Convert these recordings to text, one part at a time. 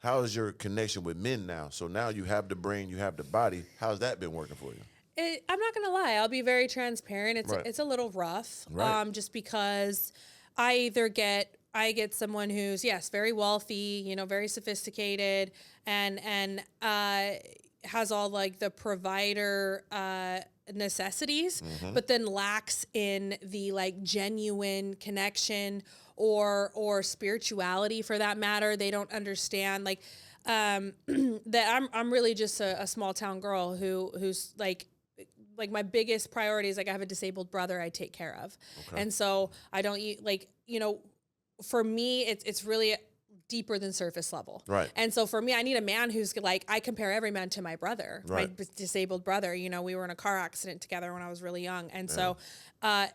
How is your connection with men now? So now you have the brain, you have the body. How's that been working for you? I'm not gonna lie. I'll be very transparent. Right. It's a little rough, Right. just because I get someone who's, yes, very wealthy, you know, very sophisticated, and has all like the provider necessities, but then lacks in the like genuine connection or spirituality for that matter. They don't understand like that I'm really just a small town girl who's like my biggest priority is like I have a disabled brother I take care of. Okay. And so I don't like, you know, for me it's really deeper than surface level. Right. And so for me, I need a man who's like, I compare every man to my brother, Right. my disabled brother. You know, we were in a car accident together when I was really young. And so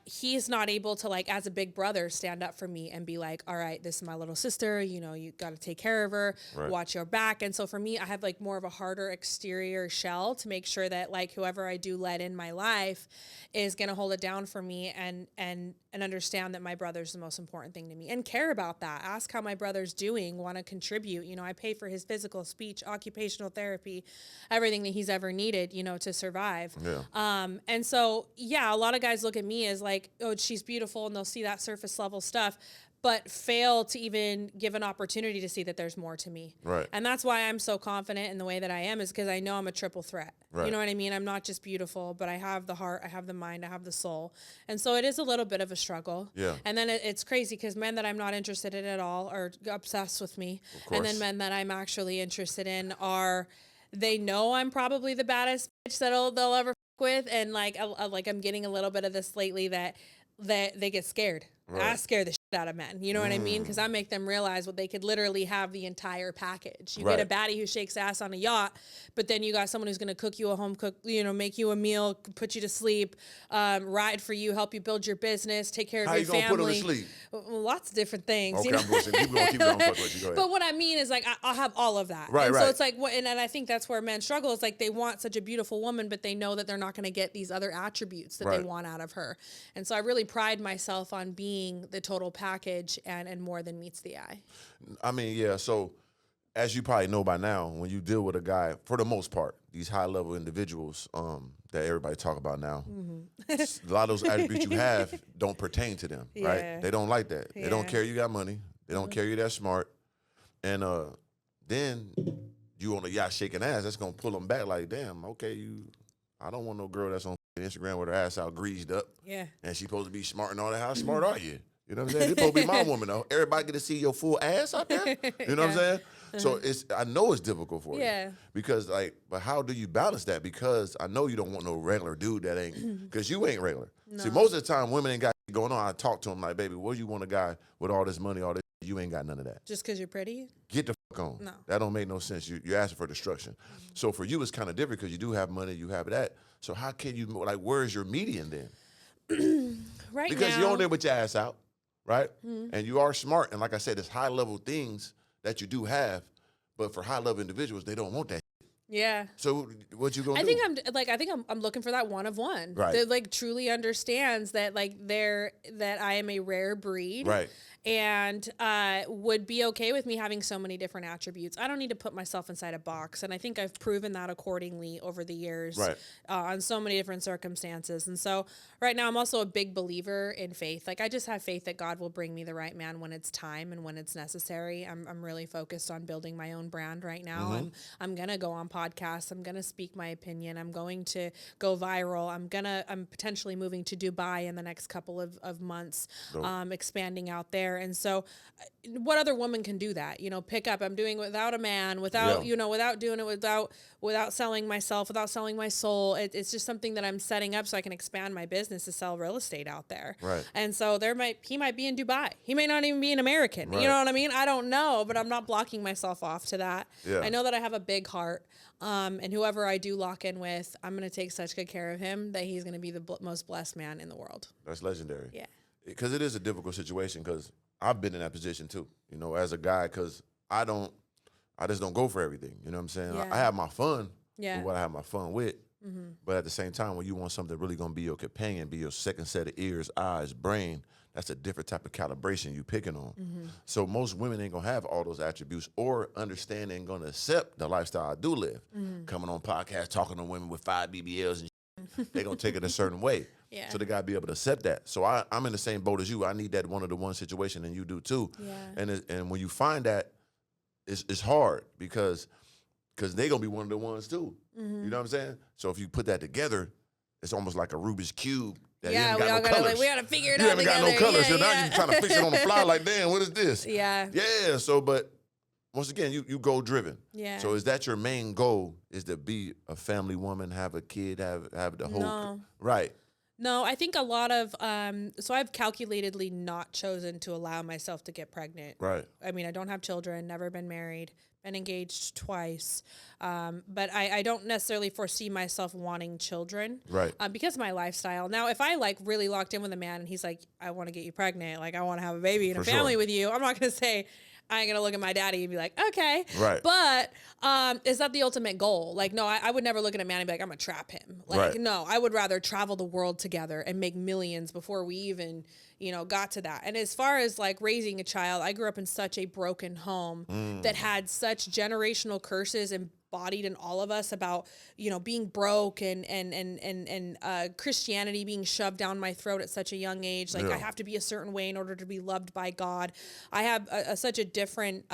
he's not able to like, as a big brother, stand up for me and be like, all right, this is my little sister, you know, you got to take care of her, Right. watch your back. And so for me, I have like more of a harder exterior shell to make sure that like whoever I do let in my life is going to hold it down for me and understand that my brother's the most important thing to me and care about that. Ask how my brother's doing, want to contribute. You know, I pay for his physical, speech, occupational therapy, everything that he's ever needed, you know, to survive. Yeah. And so, yeah, a lot of guys look at me as like, oh, she's beautiful, and they'll see that surface level stuff, but fail to even give an opportunity to see that there's more to me. Right. And that's why I'm so confident in the way that I am, is because I know I'm a triple threat. Right. You know what I mean? I'm not just beautiful, but I have the heart, I have the mind, I have the soul. And so it is a little bit of a struggle. Yeah. And then it's crazy because men that I'm not interested in at all are obsessed with me. And then men that I'm actually interested in are, they know I'm probably the baddest bitch they'll ever with. And like I'm getting a little bit of this lately that they get scared. Right. I scare the shit out of men. You know what I mean? Because I make them realize what they could literally have the entire package. You get a baddie who shakes ass on a yacht, but then you got someone who's going to cook you a home cook, you know, make you a meal, put you to sleep, ride for you, help you build your business, take care of your family. How you gonna put them to sleep? Well, lots of different things. Okay, you know? I'm going to keep going. Fuck with you. Go ahead. But what I mean is like I'll have all of that. Right, and right. so it's like and I think that's where men struggle. It's like they want such a beautiful woman, but they know that they're not going to get these other attributes that they want out of her. And so I really pride myself on being the total package and more than meets the eye. I mean, yeah, so as you probably know by now, when you deal with a guy, for the most part, these high-level individuals that everybody talk about now, a lot of those attributes you have don't pertain to them, right? They don't like that. They don't care you got money. They don't care you that smart. And then you on a yacht shaking ass, that's going to pull them back like, damn, okay, I don't want no girl that's on Instagram with her ass out greased up. Yeah. And she's supposed to be smart and all that. How smart are you? You know what I'm saying? This supposed to be my woman, though. Everybody get to see your full ass out there. You know what I'm saying? So I know it's difficult for you. Because but how do you balance that? Because I know you don't want no regular dude that ain't, because you ain't regular. No. See, most of the time women ain't got going on. I talk to them like, baby, what do you want a guy with all this money, all this? You ain't got none of that. Just because you're pretty? Get the fuck on. No. That don't make no sense. You're asking for destruction. So for you, it's kind of different because you do have money, you have that. So how can you, like, where's your median then? Right because now, you're on there with your ass out. Right? And you are smart. And like I said, it's high level things that you do have, but for high level individuals, they don't want that. Yeah. So what you gonna do? I think I'm looking for that one of one. Right. That like truly understands that that I am a rare breed. Right. And would be okay with me having so many different attributes. I don't need to put myself inside a box. And I think I've proven that accordingly over the years. Right. On so many different circumstances. And so right now I'm also a big believer in faith. Like I just have faith that God will bring me the right man when it's time and when it's necessary. I'm really focused on building my own brand right now. I'm going to go on podcasts. I'm going to speak my opinion. I'm going to go viral. I'm potentially moving to Dubai in the next couple of months, expanding out there. And so what other woman can do that? You know, pick up, I'm doing it without a man, without, you know, without doing it, without selling myself, without selling my soul. It's just something that I'm setting up so I can expand my business to sell real estate out there. Right. And so he might be in Dubai. He may not even be an American. Right. You know what I mean? I don't know, but I'm not blocking myself off to that. Yeah. I know that I have a big heart. And whoever I do lock in with, I'm going to take such good care of him that he's going to be the most blessed man in the world. That's legendary. Yeah. Because it is a difficult situation, because I've been in that position too, you know, as a guy, because I just don't go for everything. You know what I'm saying? Yeah. I have my fun with what I have my fun with, But at the same time, when you want something really going to be your companion, be your second set of ears, eyes, brain, that's a different type of calibration you picking on. So most women ain't going to have all those attributes or understand and going to accept the lifestyle I do live. Coming on podcasts, talking to women with 5 BBLs and they're going to take it a certain way. Yeah. So they got to be able to accept that. So I'm in the same boat as you. I need that one-to-one situation, and you do too. Yeah. And when you find that, it's hard because they going to be one of the ones too. You know what I'm saying? So if you put that together, it's almost like a Rubik's Cube. That Yeah, we all gotta, we gotta figure it out together. You haven't got no colors, yeah, so now you're trying to fix it on the fly like, damn, what is this? Yeah. Yeah, so, but once again, you goal driven. Yeah. So is that your main goal, is to be a family woman, have a kid, have the whole... No. Right. No, I think a lot of, so I've calculatedly not chosen to allow myself to get pregnant. Right. I mean, I don't have children, never been married, been engaged twice. But I don't necessarily foresee myself wanting children. Right. Because of my lifestyle. Now, if I like really locked in with a man and he's like, I want to get you pregnant, like I want to have a baby and a family with you, I'm not going to say, I ain't gonna look at my daddy and be like, okay. Right. But is that the ultimate goal? Like, no, I would never look at a man and be like, I'm gonna trap him. Like, no, I would rather travel the world together and make millions before we even, got to that. And as far as like raising a child, I grew up in such a broken home that had such generational curses embodied in all of us about, being broke and Christianity being shoved down my throat at such a young age. Like I have to be a certain way in order to be loved by God. I have such a different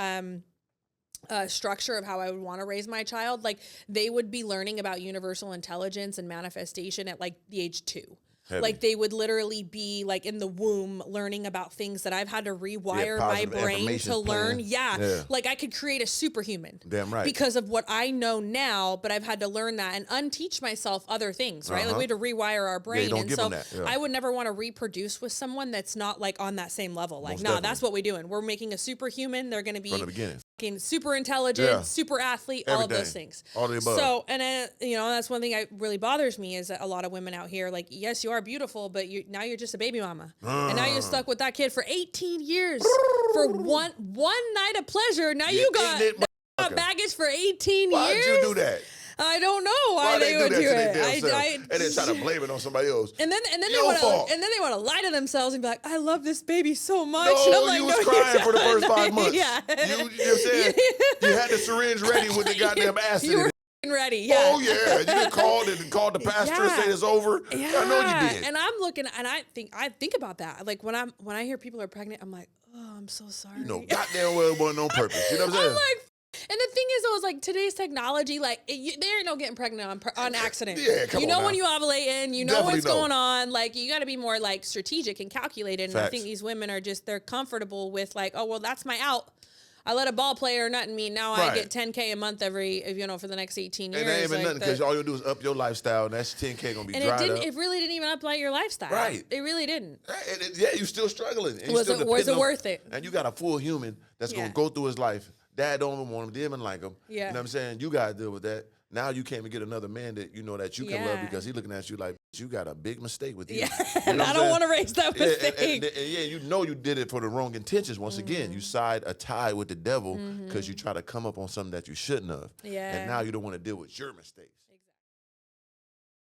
structure of how I would want to raise my child. Like they would be learning about universal intelligence and manifestation at like the age 2. Heavy. Like they would literally be like in the womb learning about things that I've had to rewire my brain to learn. Yeah. Like I could create a superhuman. Damn right. Because of what I know now, but I've had to learn that and unteach myself other things, right? Like we had to rewire our brain. Don't and give so them that. I would never want to reproduce with someone that's not like on that same level. Like, nah, that's what we're doing. We're making a superhuman. They're going to be from the beginning. Super intelligent, super athlete, all of those things. All the above. So, and that's one thing that really bothers me is that a lot of women out here, like, yes, you are beautiful, but now you're just a baby mama, and now you're stuck with that kid for 18 years for one night of pleasure. Now you got baggage for 18 years. Why'd you do that? I don't know why they would do it. And then try to blame it on somebody else. And then they want to lie to themselves and be like, I love this baby so much. No, and I'm like, you was crying for the first 5 months. Yeah. You said you had the syringe ready with the goddamn acid. You were ready. Yeah. Oh yeah. You called the pastor and said it's over. Yeah. I know you did. And I'm looking and I think about that. Like when I hear people are pregnant, I'm like, oh, I'm so sorry. Goddamn well it wasn't on purpose. You know what I'm saying? I'm like, and the thing is, though, is like today's technology, like there ain't no getting pregnant on accident. Yeah, come on when you ovulating, you know Definitely what's going on. Like you got to be more like strategic and calculated. Facts. And I think these women are they're comfortable with like, oh well, that's my out. I let a ball player nut in me. Now I get $10K a month for the next 18 years. And that ain't even nothing because all you do is up your lifestyle, and that's $10K gonna be dried up. It really didn't even up your lifestyle. Right. It really didn't. Yeah, you still struggling. And was it worth it? And you got a full human that's gonna go through his life. Dad don't even want him, didn't even like him. Yeah. You know what I'm saying? You gotta deal with that. Now you can't even get another man that you know that you can love because he looking at you like, you got a big mistake with you. Yeah. You know I don't want to raise that mistake. And you know you did it for the wrong intentions. Once again, you side a tie with the devil because you try to come up on something that you shouldn't have. Yeah. And now you don't want to deal with your mistakes.